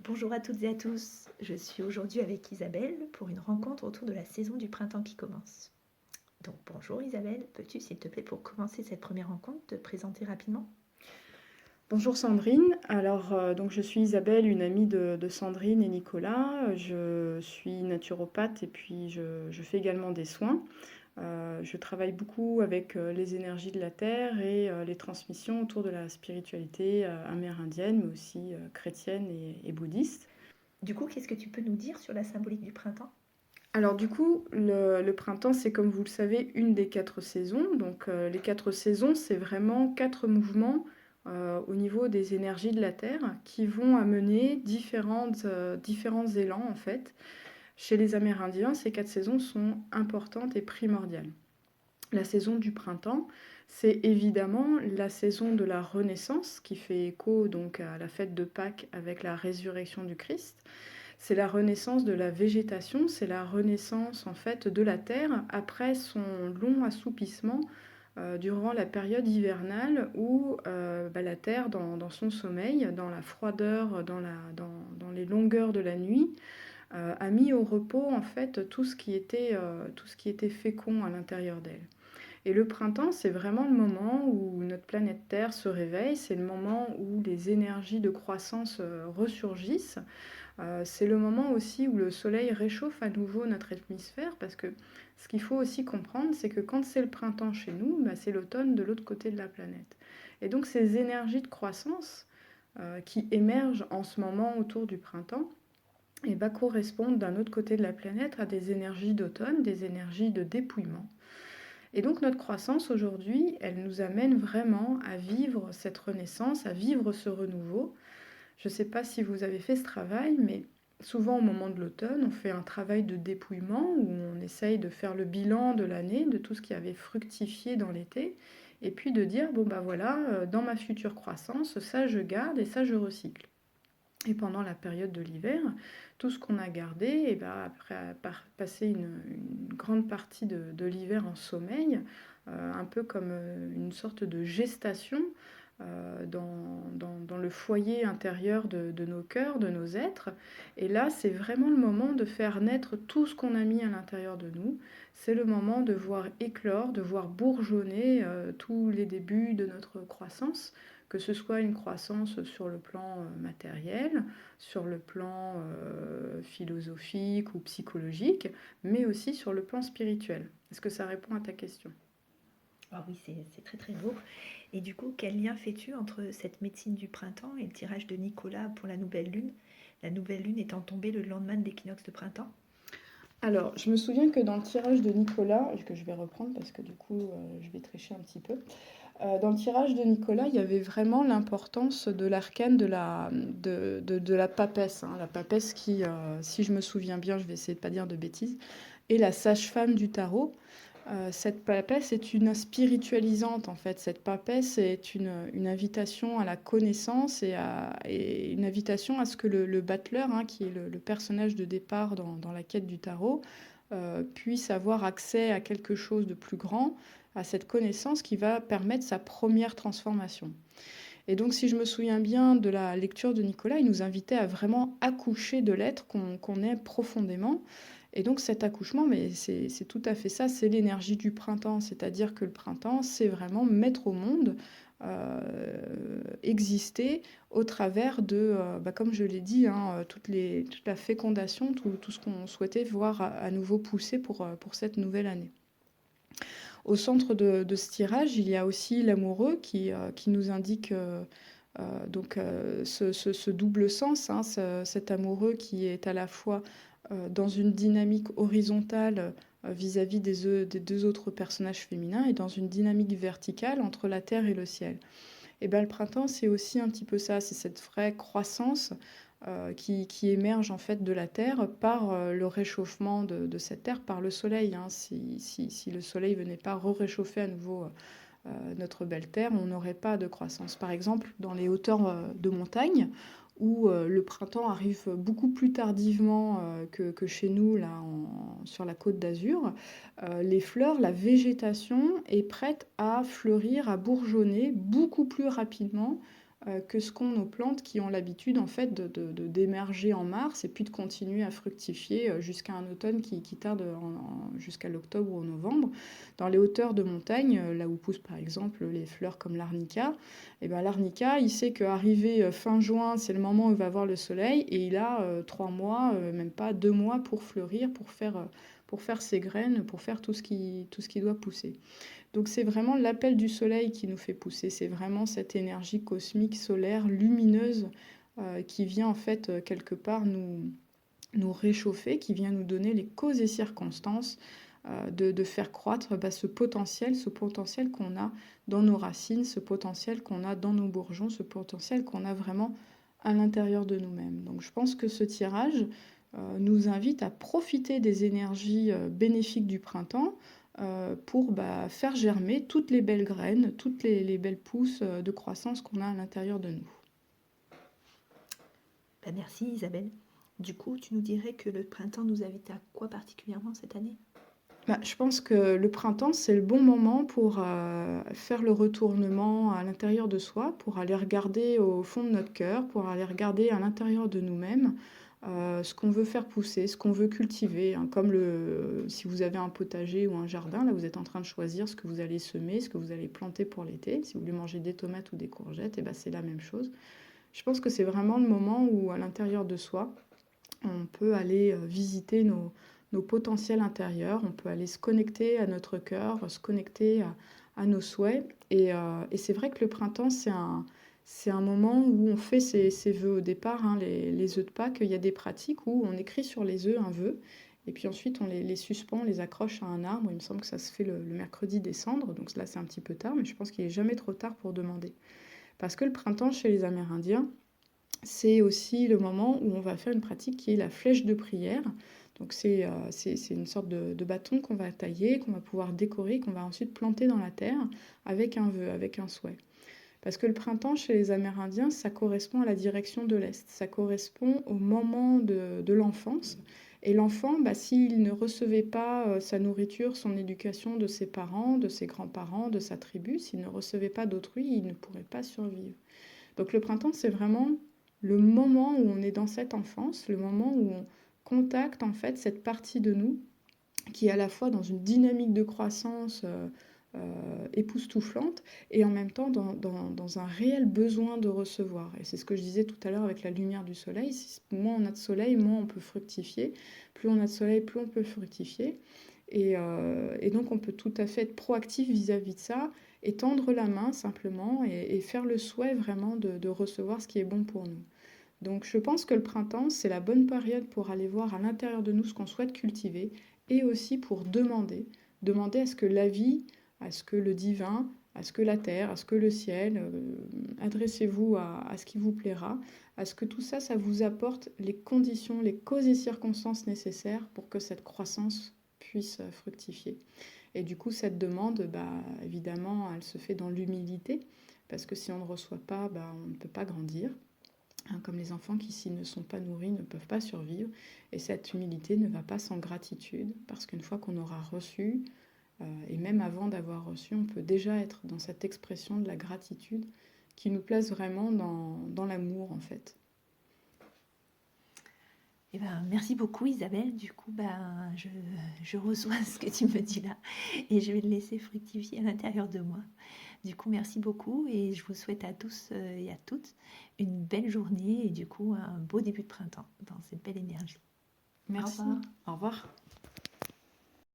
Bonjour à toutes et à tous, je suis aujourd'hui avec Isabelle pour une rencontre autour de la saison du printemps qui commence. Donc bonjour Isabelle, peux-tu s'il te plaît pour commencer cette première rencontre te présenter rapidement? Bonjour Sandrine, donc je suis Isabelle, une amie de Sandrine et Nicolas. Je suis naturopathe et puis je fais également des soins. Je travaille beaucoup avec les énergies de la terre et les transmissions autour de la spiritualité amérindienne, mais aussi chrétienne et bouddhiste. Du coup, qu'est-ce que tu peux nous dire sur la symbolique du printemps? Alors du coup, le printemps, c'est comme vous le savez, une des quatre saisons. Donc les quatre saisons, c'est vraiment quatre mouvements au niveau des énergies de la Terre qui vont amener différents élans en fait. Chez les Amérindiens, ces quatre saisons sont importantes et primordiales. La saison du printemps, c'est évidemment la saison de la Renaissance qui fait écho donc à la fête de Pâques avec la résurrection du Christ. C'est la renaissance de la végétation, c'est la renaissance en fait de la terre après son long assoupissement durant la période hivernale où la terre dans son sommeil, dans la froideur, dans les longueurs de la nuit, a mis au repos en fait tout ce qui était fécond à l'intérieur d'elle. Et le printemps, c'est vraiment le moment où notre planète Terre se réveille, c'est le moment où les énergies de croissance ressurgissent. C'est le moment aussi où le soleil réchauffe à nouveau notre hémisphère parce que ce qu'il faut aussi comprendre, c'est que quand c'est le printemps chez nous, c'est l'automne de l'autre côté de la planète. Et donc ces énergies de croissance qui émergent en ce moment autour du printemps correspondent d'un autre côté de la planète à des énergies d'automne, des énergies de dépouillement. Et donc notre croissance aujourd'hui, elle nous amène vraiment à vivre cette renaissance, à vivre ce renouveau. Je ne sais pas si vous avez fait ce travail, mais souvent au moment de l'automne, on fait un travail de dépouillement où on essaye de faire le bilan de l'année, de tout ce qui avait fructifié dans l'été, et puis de dire, bon bah voilà, dans ma future croissance, ça je garde et ça je recycle. Et pendant la période de l'hiver, tout ce qu'on a gardé, après passer une grande partie de l'hiver en sommeil, un peu comme une sorte de gestation dans le foyer intérieur de nos cœurs, de nos êtres. Et là, c'est vraiment le moment de faire naître tout ce qu'on a mis à l'intérieur de nous. C'est le moment de voir éclore, de voir bourgeonner tous les débuts de notre croissance, que ce soit une croissance sur le plan matériel, sur le plan philosophique ou psychologique, mais aussi sur le plan spirituel. Est-ce que ça répond à ta question? Ah oui, c'est très très beau. Et du coup, quel lien fais-tu entre cette médecine du printemps et le tirage de Nicolas pour la nouvelle lune? La nouvelle lune étant tombée le lendemain de l'équinoxe de printemps. Alors, je me souviens que dans le tirage de Nicolas, que je vais reprendre parce que du coup, je vais tricher un petit peu. Dans le tirage de Nicolas, il y avait vraiment l'importance de l'arcane de la papesse, hein. La papesse qui, si je me souviens bien, je vais essayer de ne pas dire de bêtises, est la sage-femme du tarot. Cette papesse est une spiritualisante en fait. Cette papesse est une invitation à la connaissance et une invitation à ce que le battleur, hein, qui est le personnage de départ dans la quête du tarot, puisse avoir accès à quelque chose de plus grand, à cette connaissance qui va permettre sa première transformation. Et donc, si je me souviens bien de la lecture de Nicolas, il nous invitait à vraiment accoucher de l'être qu'on est profondément. Et donc cet accouchement, mais c'est tout à fait ça, c'est l'énergie du printemps. C'est-à-dire que le printemps, c'est vraiment mettre au monde, exister au travers de, comme je l'ai dit, hein, toute la fécondation, tout ce qu'on souhaitait voir à nouveau pousser pour cette nouvelle année. Au centre de ce tirage, il y a aussi l'amoureux qui nous indique ce double sens, hein, cet amoureux qui est à la fois dans une dynamique horizontale vis-à-vis des deux autres personnages féminins et dans une dynamique verticale entre la terre et le ciel. Et ben, le printemps, c'est aussi un petit peu ça, c'est cette vraie croissance qui émerge en fait de la Terre par le réchauffement de cette Terre par le Soleil, hein. Si le Soleil venait pas réchauffer à nouveau notre belle Terre, on n'aurait pas de croissance. Par exemple, dans les hauteurs de montagne, où le printemps arrive beaucoup plus tardivement que chez nous, là, sur la côte d'Azur, les fleurs, la végétation est prête à fleurir, à bourgeonner beaucoup plus rapidement que ce qu'ont nos plantes qui ont l'habitude en fait d'émerger en mars et puis de continuer à fructifier jusqu'à un automne qui tarde jusqu'à l'octobre ou au novembre. Dans les hauteurs de montagne, là où poussent par exemple les fleurs comme l'arnica, et ben l'arnica, il sait qu'arrivé fin juin, c'est le moment où il va avoir le soleil et il a 3 mois, même pas 2 mois pour fleurir, pour faire ses graines, pour faire tout ce qui doit pousser. Donc c'est vraiment l'appel du soleil qui nous fait pousser, c'est vraiment cette énergie cosmique solaire lumineuse qui vient en fait quelque part nous réchauffer, qui vient nous donner les causes et circonstances de faire croître ce potentiel qu'on a dans nos racines, ce potentiel qu'on a dans nos bourgeons, ce potentiel qu'on a vraiment à l'intérieur de nous-mêmes. Donc je pense que ce tirage nous invite à profiter des énergies bénéfiques du printemps pour faire germer toutes les belles graines, toutes les belles pousses de croissance qu'on a à l'intérieur de nous. Merci Isabelle. Du coup, tu nous dirais que le printemps nous invite à quoi particulièrement cette année ? Je pense que le printemps, c'est le bon moment pour faire le retournement à l'intérieur de soi, pour aller regarder au fond de notre cœur, pour aller regarder à l'intérieur de nous-mêmes ce qu'on veut faire pousser, ce qu'on veut cultiver. Comme si vous avez un potager ou un jardin, là vous êtes en train de choisir ce que vous allez semer, ce que vous allez planter pour l'été. Si vous voulez manger des tomates ou des courgettes, c'est la même chose. Je pense que c'est vraiment le moment où à l'intérieur de soi, on peut aller visiter nos potentiels intérieurs, on peut aller se connecter à notre cœur, se connecter à nos souhaits. Et c'est vrai que le printemps, c'est un moment où on fait ses vœux au départ, les œufs de Pâques. Il y a des pratiques où on écrit sur les œufs un vœu, et puis ensuite on les suspend, on les accroche à un arbre. Il me semble que ça se fait le mercredi des cendres, donc là c'est un petit peu tard, mais je pense qu'il n'est jamais trop tard pour demander. Parce que le printemps chez les Amérindiens, c'est aussi le moment où on va faire une pratique qui est la flèche de prière. Donc c'est une sorte de bâton qu'on va tailler, qu'on va pouvoir décorer, qu'on va ensuite planter dans la terre avec un vœu, avec un souhait. Parce que le printemps chez les Amérindiens, ça correspond à la direction de l'Est, ça correspond au moment de l'enfance. Et l'enfant, s'il ne recevait pas sa nourriture, son éducation de ses parents, de ses grands-parents, de sa tribu, s'il ne recevait pas d'autrui, il ne pourrait pas survivre. Donc le printemps, c'est vraiment le moment où on est dans cette enfance, le moment où on contacte en fait cette partie de nous qui est à la fois dans une dynamique de croissance époustouflante et en même temps dans un réel besoin de recevoir. Et c'est ce que je disais tout à l'heure avec la lumière du soleil. Moins on a de soleil, moins on peut fructifier. Plus on a de soleil, plus on peut fructifier. Et donc on peut tout à fait être proactif vis-à-vis de ça et tendre la main simplement et faire le souhait vraiment de recevoir ce qui est bon pour nous. Donc je pense que le printemps, c'est la bonne période pour aller voir à l'intérieur de nous ce qu'on souhaite cultiver et aussi pour demander à ce que la vie, à ce que le divin, à ce que la terre, à ce que le ciel, adressez-vous à ce qui vous plaira, à ce que tout ça, ça vous apporte les conditions, les causes et circonstances nécessaires pour que cette croissance puisse fructifier. Et du coup, cette demande, évidemment, elle se fait dans l'humilité, parce que si on ne reçoit pas, on ne peut pas grandir. Comme les enfants qui, s'ils ne sont pas nourris, ne peuvent pas survivre. Et cette humilité ne va pas sans gratitude, parce qu'une fois qu'on aura reçu, et même avant d'avoir reçu, on peut déjà être dans cette expression de la gratitude qui nous place vraiment dans l'amour, en fait. Merci beaucoup Isabelle. Du coup, je reçois ce que tu me dis là et je vais le laisser fructifier à l'intérieur de moi. Du coup, merci beaucoup et je vous souhaite à tous et à toutes une belle journée et du coup un beau début de printemps dans cette belle énergie. Merci. Au revoir. Au revoir.